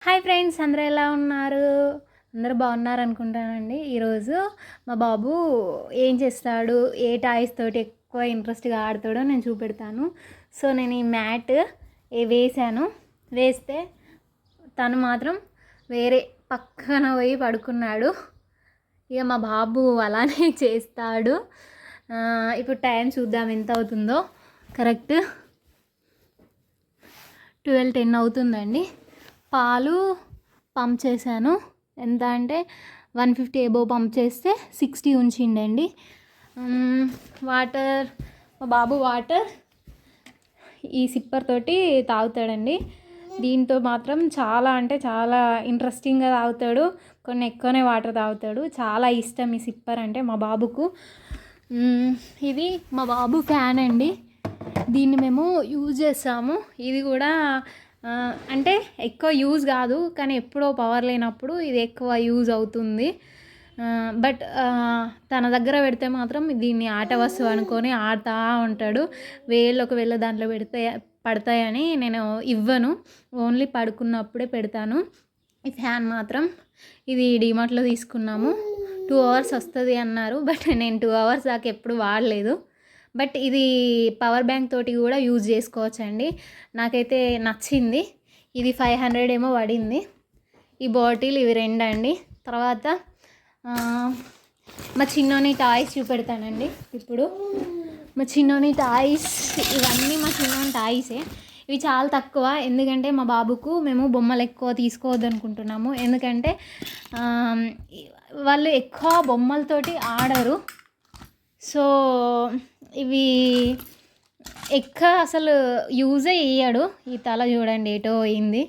Hi friends, అందరూ ఎలా ఉన్నారు? అందరూ బాగున్నారు అనుకుంటానండి. ఈరోజు మా బాబు ఏం చేస్తాడు, ఏ టాయ్స్ తోటి ఎక్కువ ఇంట్రెస్ట్గా ఆడతాడో నేను చూపెడతాను. సో నేను ఈ మ్యాట్ వేసాను. వేస్తే తను మాత్రం వేరే పక్కన పోయి పడుకున్నాడు. ఇక మా బాబు అలానే చేస్తాడు. ఇప్పుడు టైం చూద్దాం ఎంత అవుతుందో. కరెక్ట్ 12:10 అవుతుందండి. పాలు పంప్ చేశాను. ఎంత అంటే 150 ఎబో పంప్ చేస్తే 60 ఉంచిండండి. వాటర్, మా బాబు వాటర్ ఈ సిప్పర్ తోటి తాగుతాడండి. దీంతో మాత్రం చాలా అంటే చాలా ఇంట్రెస్టింగ్గా తాగుతాడు. కొన్ని ఎక్కువనే వాటర్ తాగుతాడు. చాలా ఇష్టం ఈ సిప్పర్ అంటే మా బాబుకు. ఇది మా బాబు ఫ్యాన్ అండి. దీన్ని మేము యూజ్ చేస్తాము. ఇది కూడా అంటే ఎక్కువ యూజ్ కాదు, కానీ ఎప్పుడో పవర్ లేనప్పుడు ఇది ఎక్కువ యూజ్ అవుతుంది. బట్ తన దగ్గర పెడితే మాత్రం దీన్ని ఆట వస్తువు అనుకొని ఆడుతూ ఉంటాడు. వేళ్ళు ఒకవేళ దాంట్లో పడతాయని నేను ఇవ్వను, ఓన్లీ పడుకున్నప్పుడే పెడతాను. ఈ ఫ్యాన్ మాత్రం ఇది డీమార్ట్లో తీసుకున్నాము. 2 hours వస్తుంది అన్నారు, బట్ నేను 2 hours దాకా ఎప్పుడు వాడలేదు. బట్ ఇది పవర్ బ్యాంక్ తోటి కూడా యూజ్ చేసుకోవచ్చండి. నాకైతే నచ్చింది. ఇది 500 ఏమో పడింది. ఈ బాటిల్ ఇవి 2 అండి. తర్వాత మా చిన్నోని టాయ్స్ చూపెడతానండి. ఇప్పుడు మా చిన్నోని టాయ్స్, ఇవన్నీ మా చిన్నోని టాయ్సే. ఇవి చాలా తక్కువ, ఎందుకంటే మా బాబుకు మేము బొమ్మలు ఎక్కువ తీసుకోవద్దు అనుకుంటున్నాము. ఎందుకంటే వాళ్ళు ఎక్కువ బొమ్మలతోటి ఆడరు. సో ఇవి ఎక్కువ అసలు యూజే ఇయ్యాడు. ఈ తల చూడండి ఎటో పోయింది.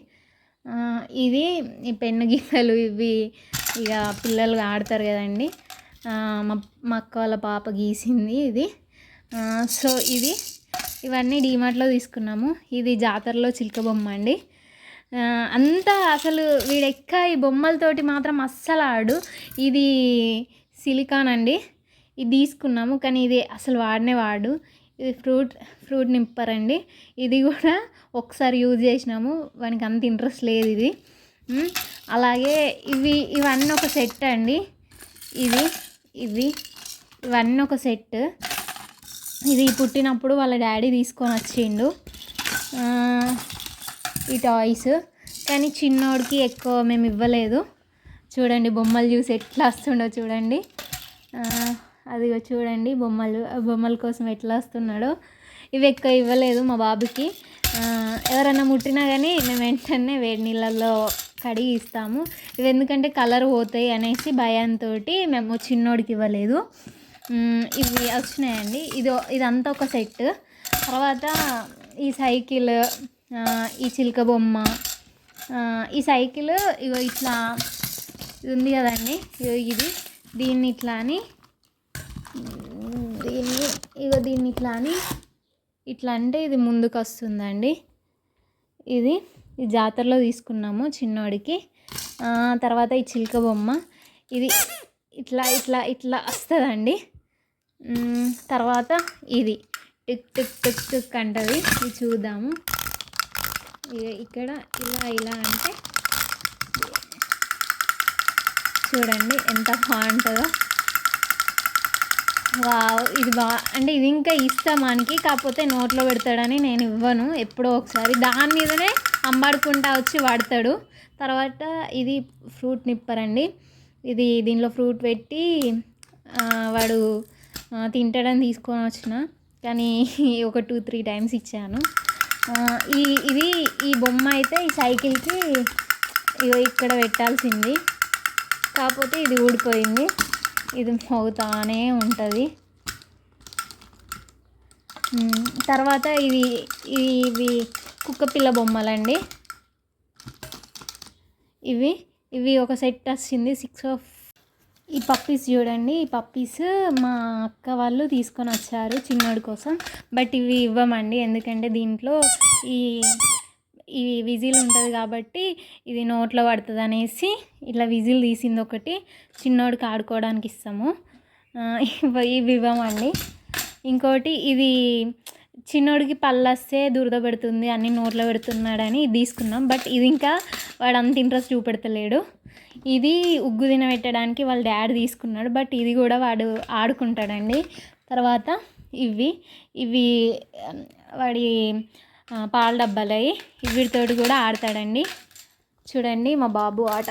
ఇది ఈ పెన్ను గిన్నెలు ఇవి ఇక పిల్లలు ఆడతారు కదండి. మా అక్క వాళ్ళ పాప గీసింది ఇది. సో ఇవన్నీ డీమార్ట్లో తీసుకున్నాము. ఇది జాతరలో చిలుక బొమ్మ అండి. అంతా అసలు వీడెక్క ఈ బొమ్మలతోటి మాత్రం అస్సలు ఆడు. ఇది సిలికాన్ అండి. ఇది తీసుకున్నాము, కానీ ఇది అసలు వాడు. ఇది ఫ్రూట్ నింపరండి. ఇది కూడా ఒకసారి యూజ్ చేసినాము, వానికి అంత ఇంట్రెస్ట్ లేదు ఇది. అలాగే ఇవన్నీ ఒక సెట్ అండి. ఇవన్నీ ఒక సెట్. ఇది పుట్టినప్పుడు వాళ్ళ డాడీ తీసుకొని వచ్చిండు ఈ టాయ్స్, కానీ చిన్నోడికి ఎక్కువ మేము ఇవ్వలేదు. చూడండి బొమ్మలు చూసి ఎట్లా వస్తుండో చూడండి. అదిగో చూడండి బొమ్మల కోసం ఎట్లా వస్తున్నాడో. ఇవి ఎక్కువ ఇవ్వలేదు మా బాబుకి. ఎవరైనా ముట్టినా కానీ మేము వెంటనే వేడి నీళ్ళల్లో కడిగి ఇస్తాము. ఇవి ఎందుకంటే కలర్ పోతాయి అనేసి భయంతో మేము చిన్నోడికి ఇవ్వలేదు. ఇవి వచ్చినాయండి. ఇదంతా ఒక సెట్. తర్వాత ఈ సైకిల్, ఈ చిలుక బొమ్మ, ఈ సైకిల్ ఇగో ఇట్లా ఉంది కదండి. దీన్ని ఇట్లా అని ఇట్లా అంటే ఇది ముందుకు వస్తుందండి. ఇది జాతరలో తీసుకున్నాము చిన్నోడికి. తర్వాత ఈ చిలుక బొమ్మ ఇది ఇట్లా ఇట్లా ఇట్లా వస్తుందండి. తర్వాత ఇది టిక్ టిక్ టిక్ టిక్ అంటుంది. ఇది చూద్దాము. ఇక్కడ ఇలా అంటే చూడండి ఎంత బాగుంటుందో. వావ్, ఇది అంటే ఇది ఇంకా ఇస్తాం మనకి, కాకపోతే నోట్లో పెడతాడని నేను ఇవ్వను. ఎప్పుడో ఒకసారి దాని మీదనే అంబాడుకుంటా వచ్చి వాడతాడు. తర్వాత ఇది ఫ్రూట్ నిప్పర్ అండి. దీనిలో ఫ్రూట్ పెట్టి వాడు తింటాడని తీసుకొని వచ్చిన, కానీ ఒక 2-3 times ఇచ్చాను. ఈ బొమ్మ అయితే ఈ సైకిల్కి ఇక్కడ పెట్టాల్సింది, కాకపోతే ఇది ఊడిపోయింది. ఇది మోగుతానే ఉంటుంది. తర్వాత ఇవి కుక్కపిల్ల బొమ్మలండి. ఇవి ఒక సెట్ వచ్చింది 6 ఈ పప్పీస్ చూడండి. ఈ పప్పీస్ మా అక్క వాళ్ళు తీసుకొని వచ్చారు చిన్నోడి కోసం. బట్ ఇవి ఇవ్వమండి, ఎందుకంటే దీంట్లో ఈ విజిల్ ఉంటుంది కాబట్టి ఇది నోట్లో పడుతుంది అనేసి ఇట్లా విజిల్ తీసింది ఒకటి చిన్నోడికి ఆడుకోవడానికి ఇస్తాము. ఇవి ఇవ్వమండి. ఇంకోటి ఇది చిన్నోడికి పళ్ళు వస్తే దురద పెడుతుంది అన్ని నోట్లో పెడుతున్నాడని ఇది తీసుకున్నాం. బట్ ఇది ఇంకా వాడు అంత ఇంట్రెస్ట్ చూపెడతలేడు. ఇది ఉగ్గు తినబెట్టడానికి వాళ్ళ డాడీ తీసుకున్నాడు. బట్ ఇది కూడా వాడు ఆడుకుంటాడండి. తర్వాత ఇవి వాడి పాల డబ్బాలవి వీటితోటి కూడా ఆడతాడండి. చూడండి మా బాబు ఆట